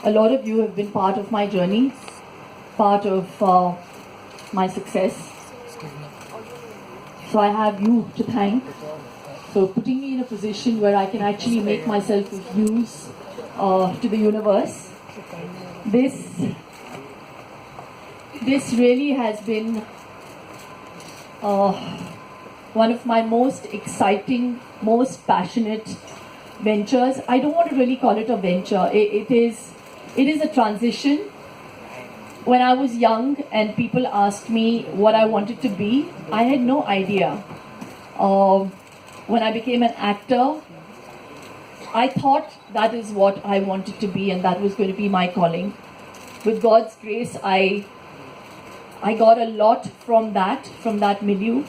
a lot of you have been part of my journey, part of my success. So I have you to thank for putting me in a position where I can actually make myself of use to the universe. This really has been one of my most exciting, most passionate ventures. I don't want to really call it a venture. It is a transition. When I was young and people asked me what I wanted to be, I had no idea. When I became an actor, I thought that is what I wanted to be and that was going to be my calling. With God's grace, I got a lot from that milieu.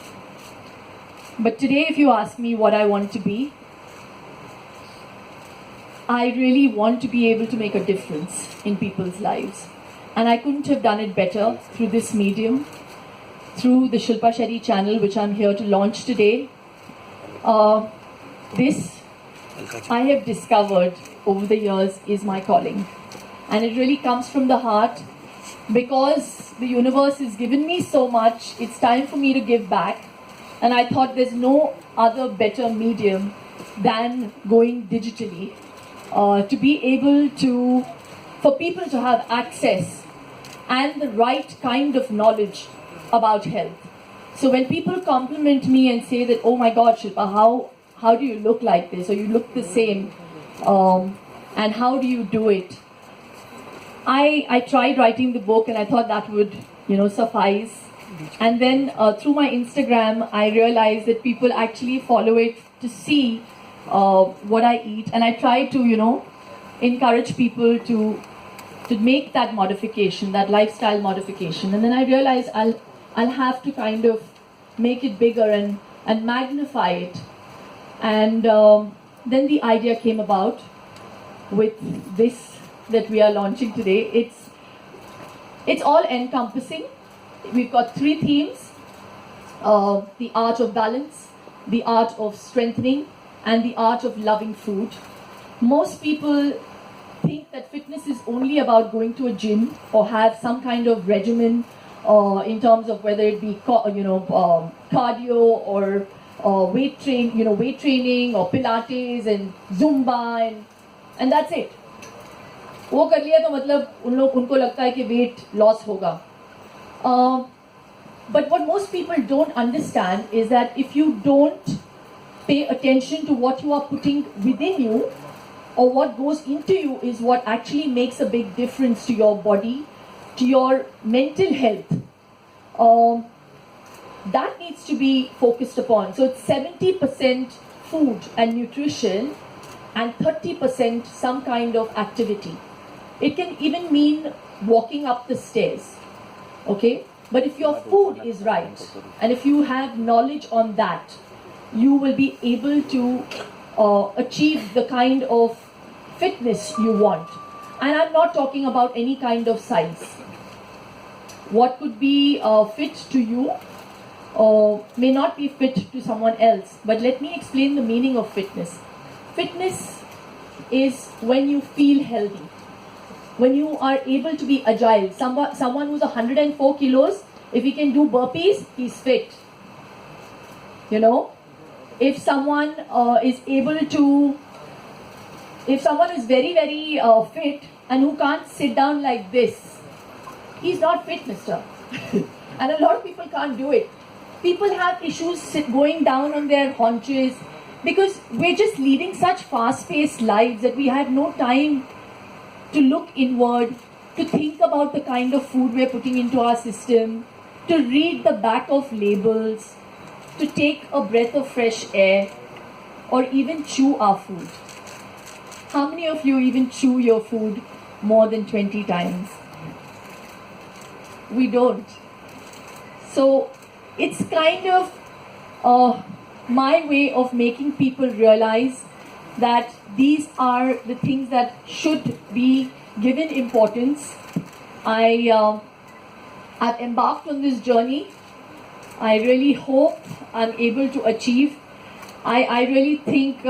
But today, if you ask me what I want to be, I really want to be able to make a difference in people's lives. And I couldn't have done it better through this medium, through the Shilpa Shetty channel, which I'm here to launch today. This, I have discovered over the years, is my calling. And it really comes from the heart. Because the universe has given me so much, it's time for me to give back. And I thought there's no other better medium than going digitally. To be able to, for people to have access and the right kind of knowledge about health. So when people compliment me and say that, oh my God, Shilpa, how do you look like this? Or you look the same, and how do you do it? I tried writing the book and I thought that would, suffice. And then through my Instagram, I realized that people actually follow it to see what I eat. And I try to, encourage people to make that modification, that lifestyle modification. And then I realized I'll have to kind of make it bigger and magnify it. And then the idea came about with this that we are launching today. It's all encompassing. We've got 3 themes: the art of balance, the art of strengthening, and the art of loving food. Most people think that fitness is only about going to a gym or have some kind of regimen in terms of whether it be cardio or weight training or Pilates and Zumba and that's it. वो कर लिया तो मतलब उनको लगता है कि weight loss होगा. But what most people don't understand is that if you don't pay attention to what you are putting within you or what goes into you is what actually makes a big difference to your body, to your mental health. That needs to be focused upon. So it's 70% food and nutrition and 30% some kind of activity. It can even mean walking up the stairs, okay? But if your food is right, and if you have knowledge on that, you will be able to achieve the kind of fitness you want. And I'm not talking about any kind of size. What could be fit to you may not be fit to someone else. But let me explain the meaning of fitness. Fitness is when you feel healthy. When you are able to be agile. Someone who's 104 kilos, if he can do burpees, he's fit. If someone is very, very fit and who can't sit down like this, he's not fit, mister. And a lot of people can't do it. People have issues going down on their haunches because we're just leading such fast-paced lives that we have no time to look inward, to think about the kind of food we're putting into our system, to read the back of labels, to take a breath of fresh air, or even chew our food. How many of you even chew your food more than 20 times? We don't. So it's kind of my way of making people realize that these are the things that should be given importance. I've embarked on this journey. I really hope I'm able to achieve. I really think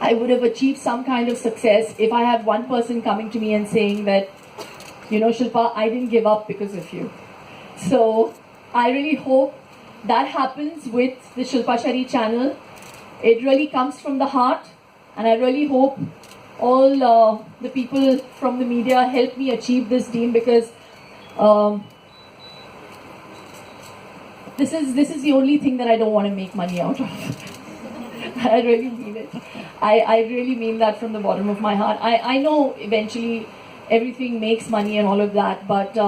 I would have achieved some kind of success if I had one person coming to me and saying that, Shilpa, I didn't give up because of you. So I really hope that happens with the Shilpa Shari channel. It really comes from the heart, and I really hope all the people from the media help me achieve this dream, because this is the only thing that I don't want to make money out of. I really mean it. I really mean that from the bottom of my heart. I know eventually everything makes money and all of that, but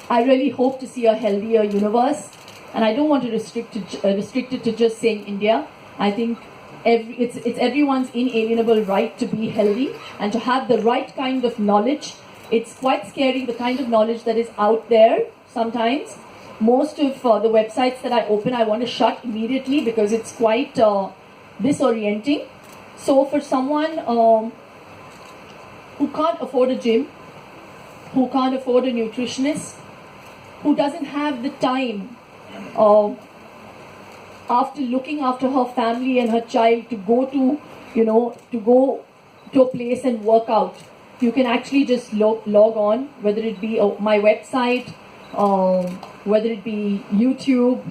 I really hope to see a healthier universe, and I don't want to restrict it to just saying India. I think it's everyone's inalienable right to be healthy and to have the right kind of knowledge. It's quite scary, the kind of knowledge that is out there sometimes. Most of the websites that I open, I want to shut immediately because it's quite disorienting. So for someone who can't afford a gym, who can't afford a nutritionist, who doesn't have the time after looking after her family and her child to go to, a place and work out, you can actually just log on, whether it be my website, whether it be YouTube,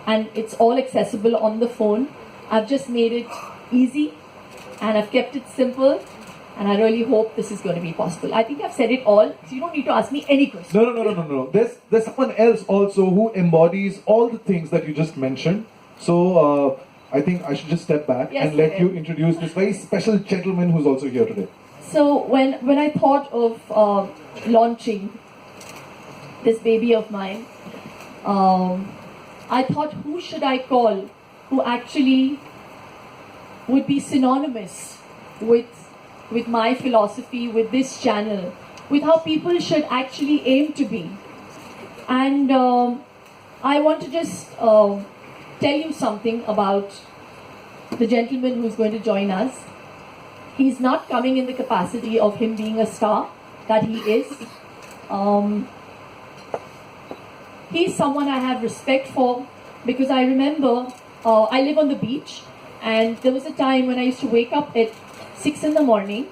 and it's all accessible on the phone. I've just made it easy and I've kept it simple, and I really hope this is going to be possible. I think I've said it all, so you don't need to ask me any questions. No. There's someone else also who embodies all the things that you just mentioned. So I think I should just step back and let you introduce this very special gentleman who's also here today. So when I thought of launching this baby of mine, I thought, who should I call who actually would be synonymous with my philosophy, with this channel, with how people should actually aim to be. And I want to just tell you something about the gentleman who's going to join us. He's not coming in the capacity of him being a star, that he is. He's someone I have respect for, because I remember I live on the beach, and there was a time when I used to wake up at 6 in the morning,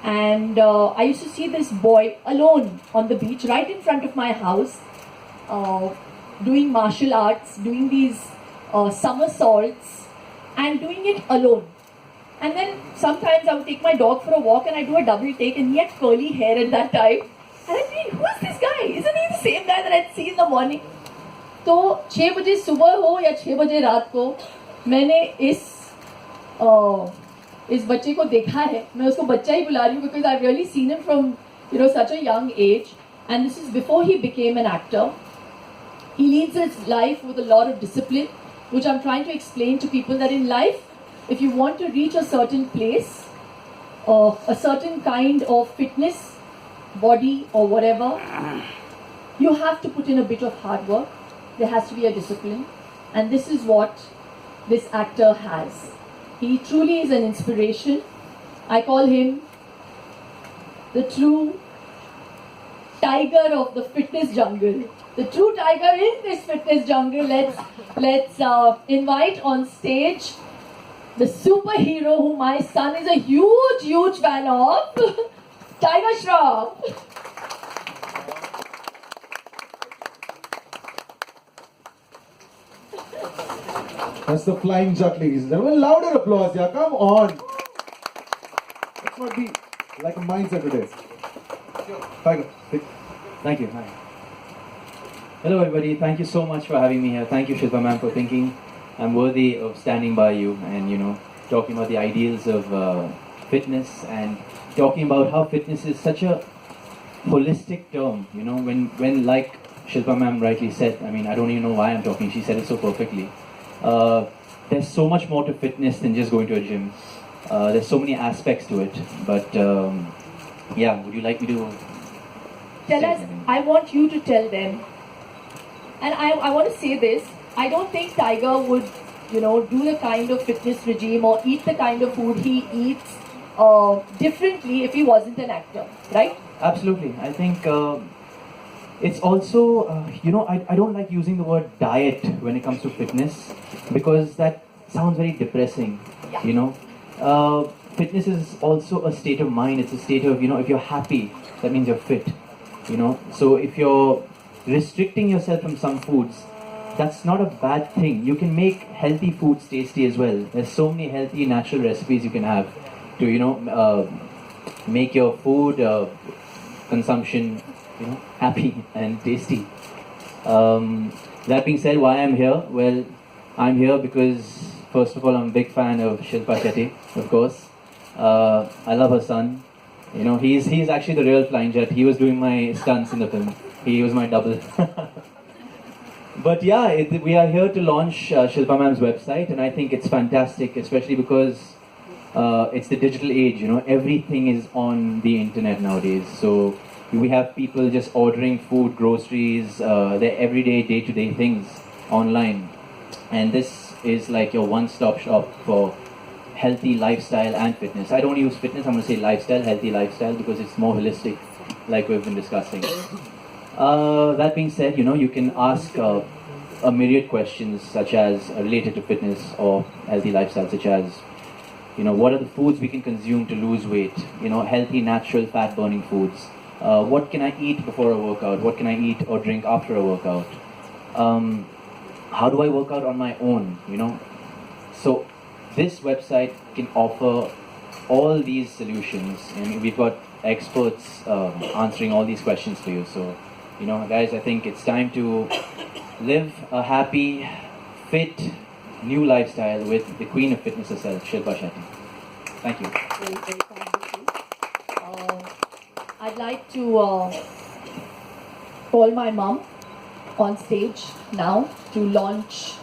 and I used to see this boy alone on the beach right in front of my house, doing martial arts, doing these somersaults, and doing it alone. And then sometimes I would take my dog for a walk and I do a double take, and he had curly hair at that time. And I'd think, who is this guy? Isn't he the same guy that I'd see in the morning? तो 6 बजे सुबह हो या 6 बजे रात को मैंने इस बच्चे को देखा है. मैं उसको बच्चा ही बुला रही हूँ because I've really seen him from such a young age, and this is before he became an actor. He leads his life with a lot of discipline, which I'm trying to explain to people that in life, if you want to reach a certain place, a certain kind of fitness, body or whatever, you have to put in a bit of hard work. There has to be a discipline, and this is what this actor has. He truly is an inspiration. I call him the true tiger of the fitness jungle. The true tiger in this fitness jungle. Let's invite on stage the superhero who my son is a huge fan of, Tiger Shroff. That's the flying duck, ladies and gentlemen. Louder applause, yeah, come on. Let's not be like a mindset today. Tiger, Thank you. Hi. Hello, everybody. Thank you so much for having me here. Thank you, Shilpa ma'am, for thinking I'm worthy of standing by you and, talking about the ideals of fitness and talking about how fitness is such a holistic term. When like Shilpa ma'am rightly said, I don't even know why I'm talking. She said it so perfectly. There's so much more to fitness than just going to a gym. There's so many aspects to it. But would you like me to tell us? I want you to tell them. And I want to say this. I don't think Tiger would, do the kind of fitness regime or eat the kind of food he eats differently if he wasn't an actor, right? Absolutely. I think it's also, I don't like using the word diet when it comes to fitness because that sounds very depressing, Yeah. fitness is also a state of mind. It's a state of, if you're happy, that means you're fit. So if you're restricting yourself from some foods, that's not a bad thing. You can make healthy foods tasty as well. There's so many healthy natural recipes you can have to make your food consumption happy and tasty. That being said, why I'm here? Well, I'm here because first of all I'm a big fan of Shilpa Shetty, of course. I love her son. He's actually the real flying jet. He was doing my stunts in the film. He was my double. But yeah, we are here to launch Shilpa Ma'am's website, and I think it's fantastic, especially because it's the digital age. Everything is on the internet nowadays. So we have people just ordering food, groceries, their everyday, day-to-day things online, and this is like your one-stop shop for healthy lifestyle and fitness. I don't use fitness, I'm going to say lifestyle, healthy lifestyle, because it's more holistic, like we've been discussing. That being said, you can ask a myriad questions such as related to fitness or healthy lifestyle, such as, what are the foods we can consume to lose weight? Healthy, natural, fat-burning foods. What can I eat before a workout? What can I eat or drink after a workout? How do I work out on my own? So this website can offer all these solutions, and we've got experts answering all these questions for you. So, guys, I think it's time to live a happy, fit, new lifestyle with the queen of fitness herself, Shilpa Shetty. Thank you. Very, very kind of you. I'd like to call my mom on stage now to launch.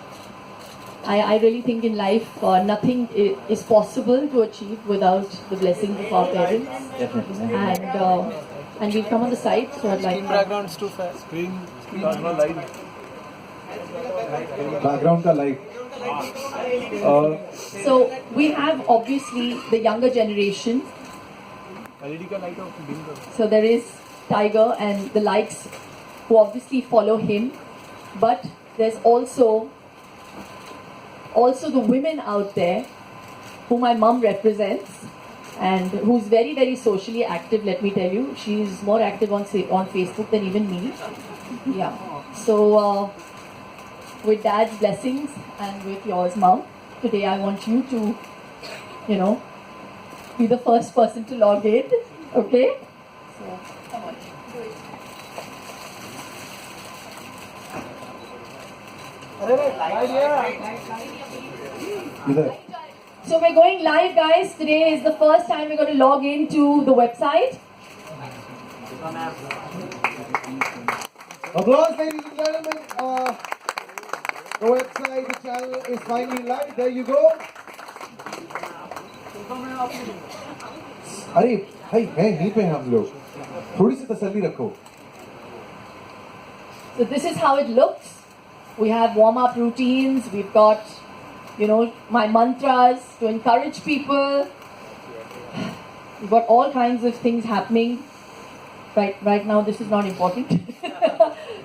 I really think in life nothing is possible to achieve without the blessings of our parents. Definitely. And we'll come on the side, so I'd like background's too fast. Screen light. Background ka light. So we have obviously the younger generation. LED का light off, dim करो. So there is Tiger and the likes who obviously follow him, but there's also the women out there who my mom represents and who's very, very socially active, let me tell you. She's more active on Facebook than even me. Yeah. So with dad's blessings and with yours, mom, today I want you to, be the first person to log in. Okay? So, come on. Do it. Either. So we're going live, guys. Today is the first time we're going to log into the website. Applause, ladies and gentlemen. The website, the channel is finally live. There you go. अरे भाई है नहीं पे हम लोग थोड़ी सी तसल्ली रखो. So this is how it looks. We have warm-up routines. We've got, my mantras to encourage people. We've got all kinds of things happening. Right now, this is not important.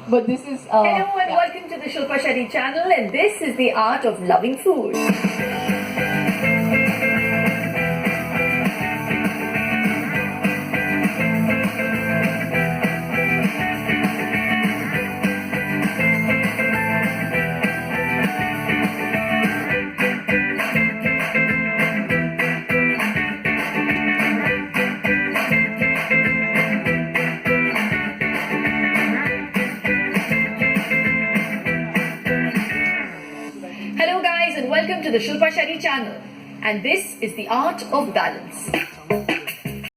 But this is... Hello and welcome to the Shilpa Shetty channel, and this is the art of loving food. Hello guys and welcome to the Shilpa Shetty channel, and this is the art of balance.